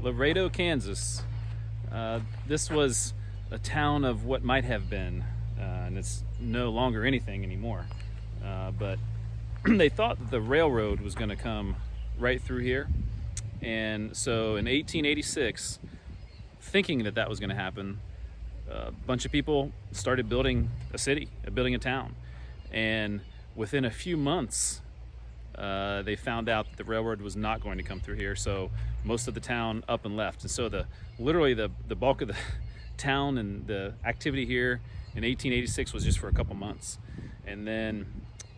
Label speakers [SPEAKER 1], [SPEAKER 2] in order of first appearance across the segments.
[SPEAKER 1] Lerado, Kansas. This was a town of what might have been, and it's no longer anything anymore. But they thought that the railroad was going to come right through here. And so in 1886, thinking that that was going to happen, a bunch of people started building a city, building a town. And within a few months, they found out that the railroad was not going to come through here, so most of the town up and left. And so literally the bulk of the town and the activity here in 1886 was just for a couple months. And then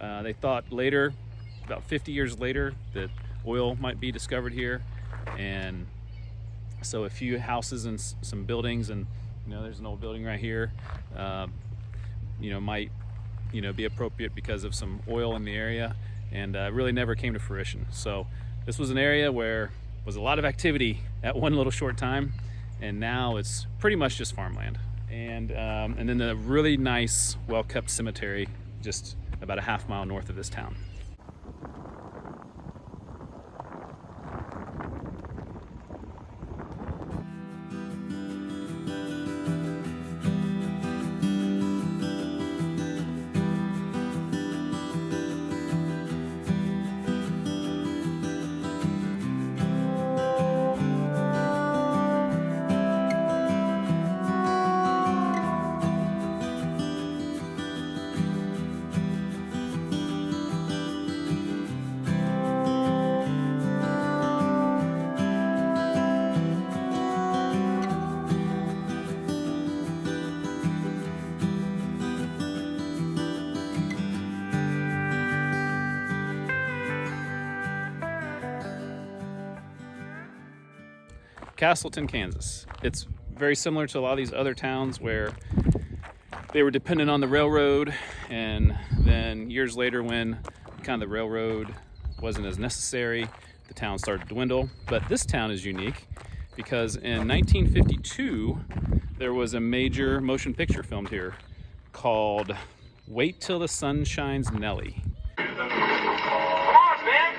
[SPEAKER 1] they thought later, about 50 years later, that oil might be discovered here. And so a few houses and some buildings, and there's an old building right here, might be appropriate because of some oil in the area, and really never came to fruition. So this was an area where was a lot of activity at one little short time, and now it's pretty much just farmland. And then the really nice, well-kept cemetery just about a half-mile north of this town. Castleton, Kansas. It's very similar to a lot of these other towns where they were dependent on the railroad, and then years later, when kind of the railroad wasn't as necessary, the town started to dwindle. But this town is unique because in 1952 there was a major motion picture filmed here called Wait Till the Sun Shines Nellie.
[SPEAKER 2] Come on, man!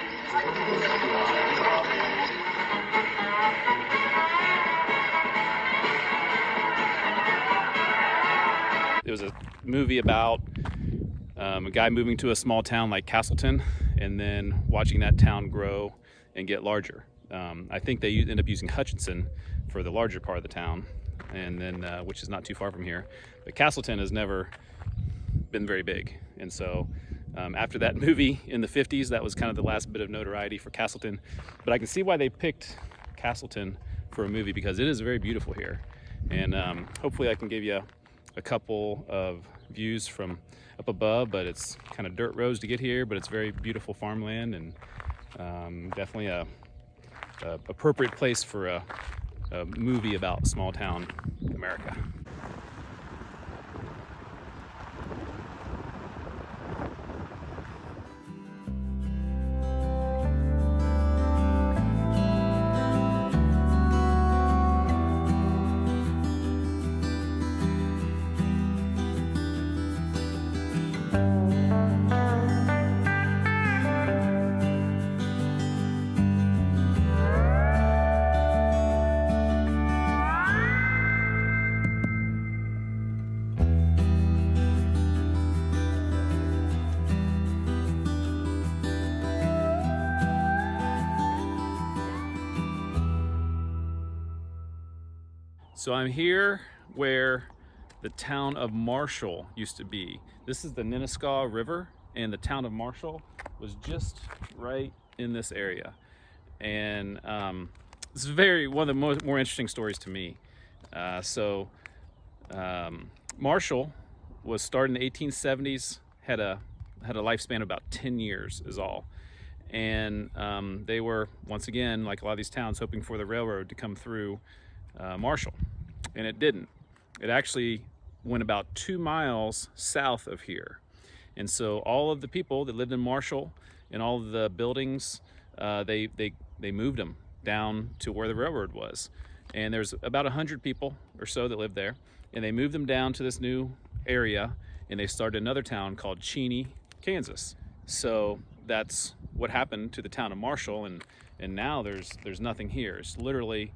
[SPEAKER 1] It was a movie about a guy moving to a small town like Castleton and then watching that town grow and get larger. I think they end up using Hutchinson for the larger part of the town, and then which is not too far from here. But Castleton has never been very big, and so after that movie in the 50s, that was kind of the last bit of notoriety for Castleton. But I can see why they picked Castleton for a movie, because it is very beautiful here, and hopefully I can give you a couple of views from up above, but it's kind of dirt roads to get here, but it's very beautiful farmland, and definitely a appropriate place for a movie about small town America. So I'm here where the town of Marshall used to be. This is the Nenaskaw River, and the town of Marshall was just right in this area. And this is one of the more interesting stories to me. Marshall was started in the 1870s, had a lifespan of about 10 years is all. And they were, once again, like a lot of these towns, hoping for the railroad to come through Marshall, and it didn't. It actually went about 2 miles south of here, and so all of the people that lived in Marshall and all of the buildings, they moved them down to where the railroad was. And there's about 100 people or so that lived there, and they moved them down to this new area, and they started another town called Cheney, Kansas. So that's what happened to the town of Marshall, and now there's nothing here. It's literally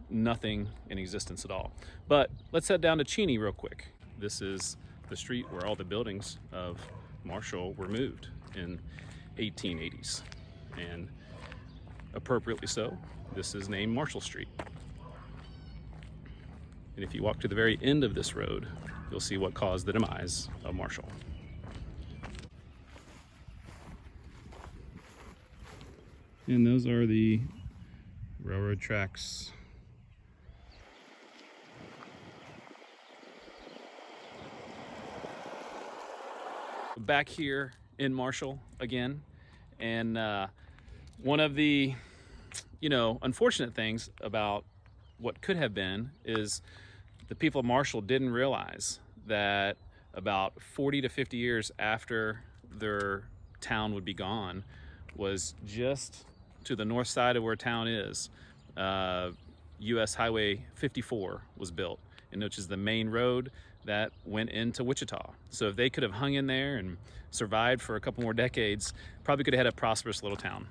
[SPEAKER 1] nothing in existence at all. But let's head down to Cheney real quick. This is the street where all the buildings of Marshall were moved in 1880s, and appropriately so, this is named Marshall Street. And if you walk to the very end of this road, you'll see what caused the demise of Marshall. And those are the railroad tracks. Back here in Marshall again, and one of the unfortunate things about what could have been is the people of Marshall didn't realize that about 40 to 50 years after their town would be gone was just to the north side of where town is. US Highway 54 was built, and which is the main road that went into Wichita. So if they could have hung in there and survived for a couple more decades, probably could have had a prosperous little town.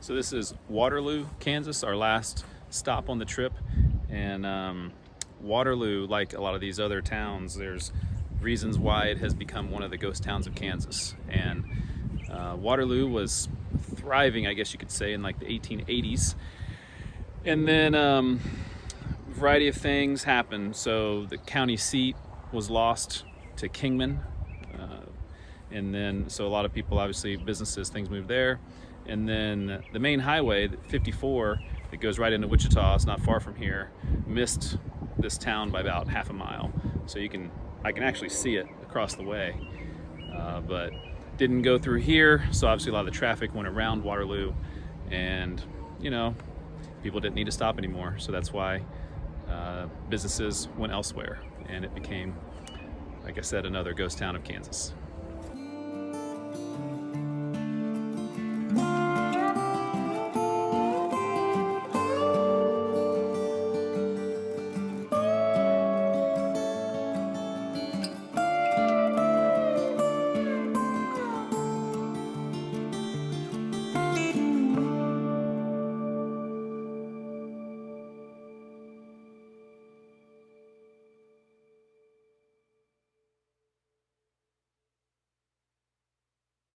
[SPEAKER 1] So this is Waterloo, Kansas, our last stop on the trip. And Waterloo, like a lot of these other towns, there's reasons why it has become one of the ghost towns of Kansas. And Waterloo was thriving, I guess you could say, in like the 1880s. And then a variety of things happened. So the county seat was lost to Kingman. And then, so a lot of people, obviously businesses, things moved there. And then the main highway, 54, that goes right into Wichita, it's not far from here, missed this town by about half a mile. So I can actually see it across the way, but didn't go through here. So obviously a lot of the traffic went around Waterloo, and people didn't need to stop anymore. So that's why businesses went elsewhere, and it became, like I said, another ghost town of Kansas.